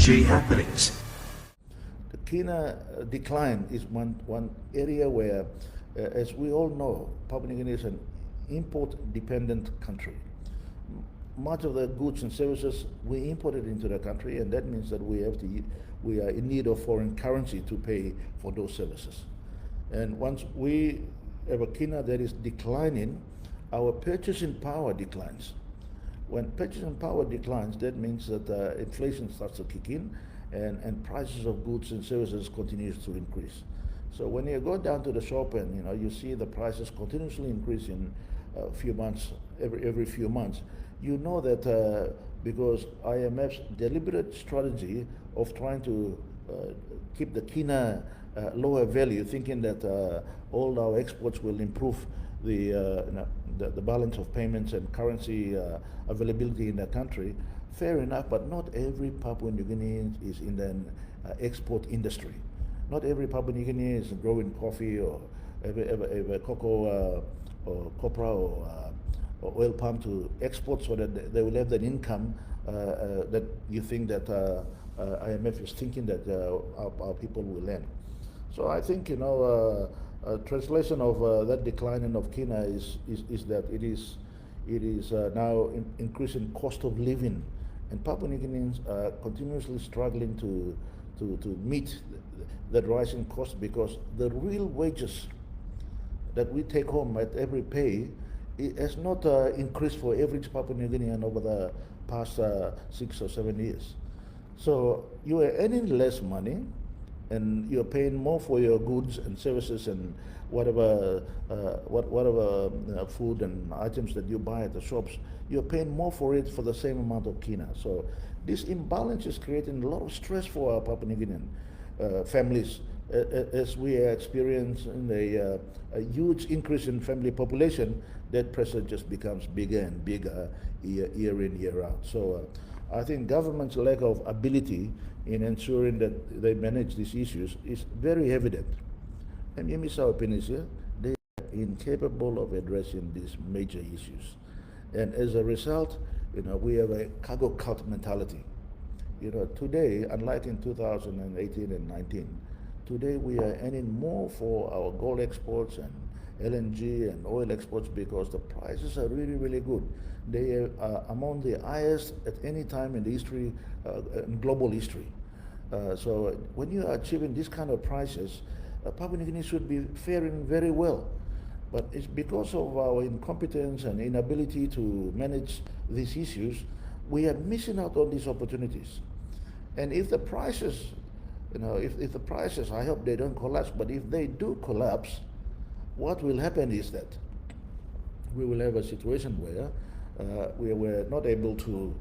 PNG happenings. The Kina decline is one area where, as we all know, Papua New Guinea is an import-dependent country. Much of the goods and services we imported into the country, and that means that we are in need of foreign currency to pay for those services. And once we have a Kina that is declining, our purchasing power declines. When purchasing power declines, that means that inflation starts to kick in, and prices of goods and services continues to increase. So when you go down to the shop and you see the prices continuously increasing few months, every few months, you know that because IMF's deliberate strategy of trying to keep the Kina lower value, thinking that all our exports will improve the balance of payments and currency availability in the country. Fair enough, but not every Papua New Guinean is in the export industry. Not every Papua New Guinean is growing coffee or cocoa or copra or oil palm to export so that they will have that income that you think that IMF is thinking that our people will earn. So I think a translation of that declining of Kina is that it is now increasing cost of living, and Papua New Guineans are continuously struggling to meet that rising cost, because the real wages that we take home at every pay, it has not increased for average Papua New Guinean over the past 6 or 7 years. So you are earning less money, and you're paying more for your goods and services and whatever food and items that you buy at the shops. You're paying more for it for the same amount of Kina. So this imbalance is creating a lot of stress for our Papua New Guinean families, as we are experiencing a huge increase in family population. That pressure just becomes bigger and bigger year in, year out. So I think government's lack of ability in ensuring that they manage these issues is very evident. And you miss our opinions here, they are incapable of addressing these major issues. And as a result, we have a cargo cult mentality. Today, unlike in 2018 and 19, today we are earning more for our gold exports and LNG and oil exports because the prices are really, really good. They are among the highest at any time in the history, in global history. So when you are achieving this kind of prices, Papua New Guinea should be faring very well. But it's because of our incompetence and inability to manage these issues, we are missing out on these opportunities. And if the prices, if the prices, I hope they don't collapse, but if they do collapse, what will happen is that we will have a situation where we were not able to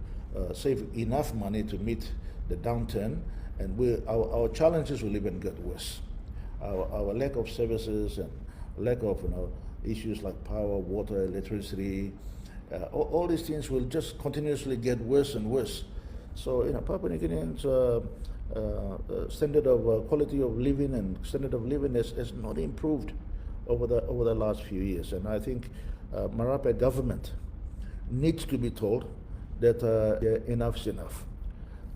save enough money to meet the downturn, and our challenges will even get worse. Our lack of services and lack of issues like power, water, electricity, all these things will just continuously get worse and worse. So Papua New Guineans' standard of quality of living and standard of living has not improved over the last few years, and I think Marape government needs to be told that enough's enough.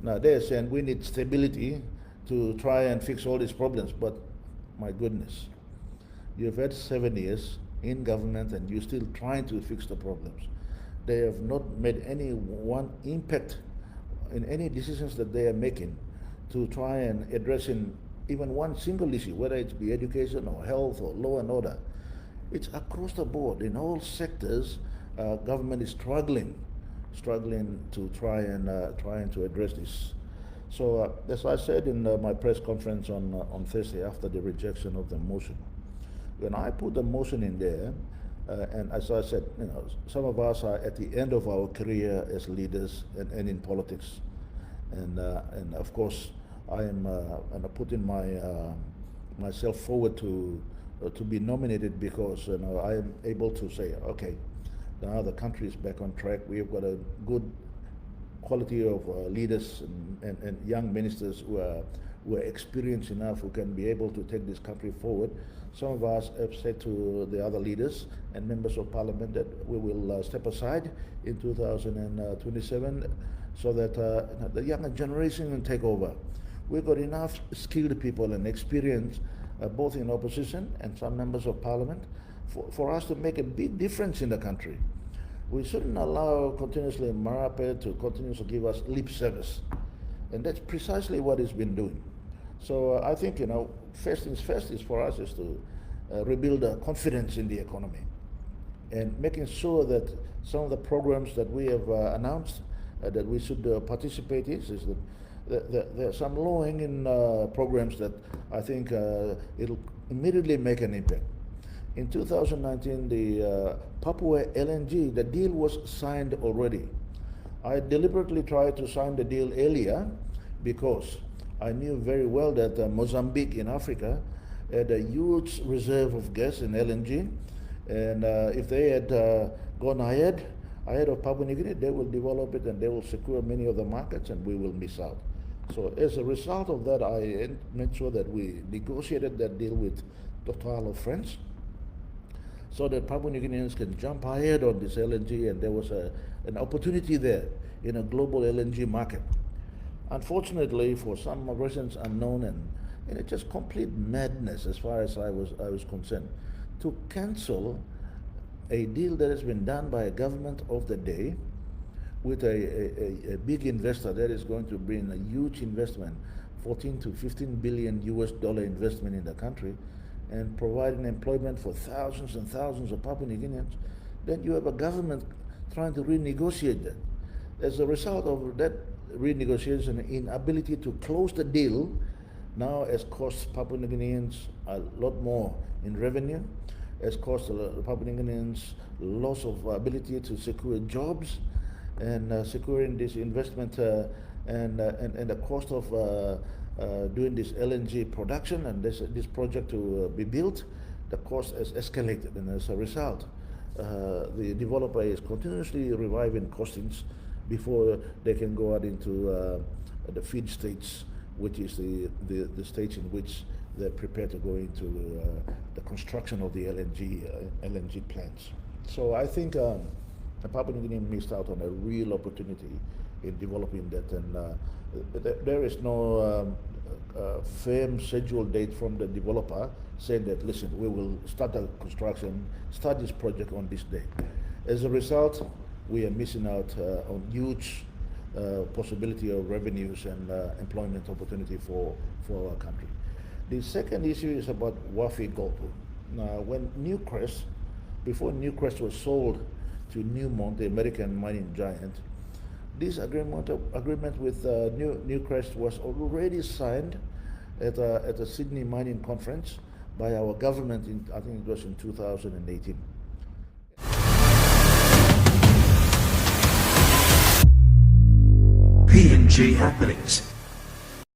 Now they're saying we need stability to try and fix all these problems, but my goodness, you've had 7 years in government and you're still trying to fix the problems. They have not made any one impact in any decisions that they are making to try and addressing even one single issue, whether it be education or health or law and order. It's across the board in all sectors. Government is struggling to trying to address this. So as I said in my press conference on Thursday after the rejection of the motion, when I put the motion in there, and as I said, some of us are at the end of our career as leaders and in politics, and of course I am putting myself forward to be nominated because I am able to say, okay, now the country is back on track. We've got a good quality of leaders and young ministers who are who are experienced enough, who can be able to take this country forward. Some of us have said to the other leaders and members of parliament that we will step aside in 2027 so that the younger generation can take over. We've got enough skilled people and experience, both in opposition and some members of parliament, for us to make a big difference in the country. We shouldn't allow continuously Marape to continuously give us lip service. And that's precisely what it's been doing. So I think, first things first is for us is to rebuild confidence in the economy and making sure that some of the programs that we have announced that we should participate in is that there are some low-hanging programs that I think it'll immediately make an impact. In 2019, the Papua LNG, the deal was signed already. I deliberately tried to sign the deal earlier because I knew very well that Mozambique in Africa had a huge reserve of gas in LNG, and if they had gone ahead of Papua New Guinea, they will develop it and they will secure many of the markets, and we will miss out. So as a result of that, I made sure that we negotiated that deal with Total of France, so that Papua New Guineans can jump ahead on this LNG, and there was an opportunity there in a global LNG market. Unfortunately, for some reasons unknown, and it's just complete madness as far as I was concerned, to cancel a deal that has been done by a government of the day with a big investor that is going to bring a huge investment, 14 to 15 billion US dollar investment in the country, and providing employment for thousands and thousands of Papua New Guineans. Then you have a government trying to renegotiate that. As a result of that renegotiation, inability to close the deal now has cost Papua New Guineans a lot more in revenue, has cost the Papua New Guineans loss of ability to secure jobs, and securing this investment and the cost of doing this LNG production and this project to be built, the cost has escalated, and as a result, the developer is continuously reviving costings before they can go out into the feed states, which is the stage in which they're prepared to go into the construction of the LNG plants. So I think Papua New Guinea missed out on a real opportunity in developing that, and there is no firm scheduled date from the developer saying that, listen, we will start the construction, start this project on this day. As a result, we are missing out on huge possibility of revenues and employment opportunity for our country. The second issue is about Wafi Golpu. Now, when Newcrest, before Newcrest was sold to Newmont, the American mining giant, this agreement with Newcrest was already signed at a Sydney mining conference by our government I think it was in 2018. PNG happenings.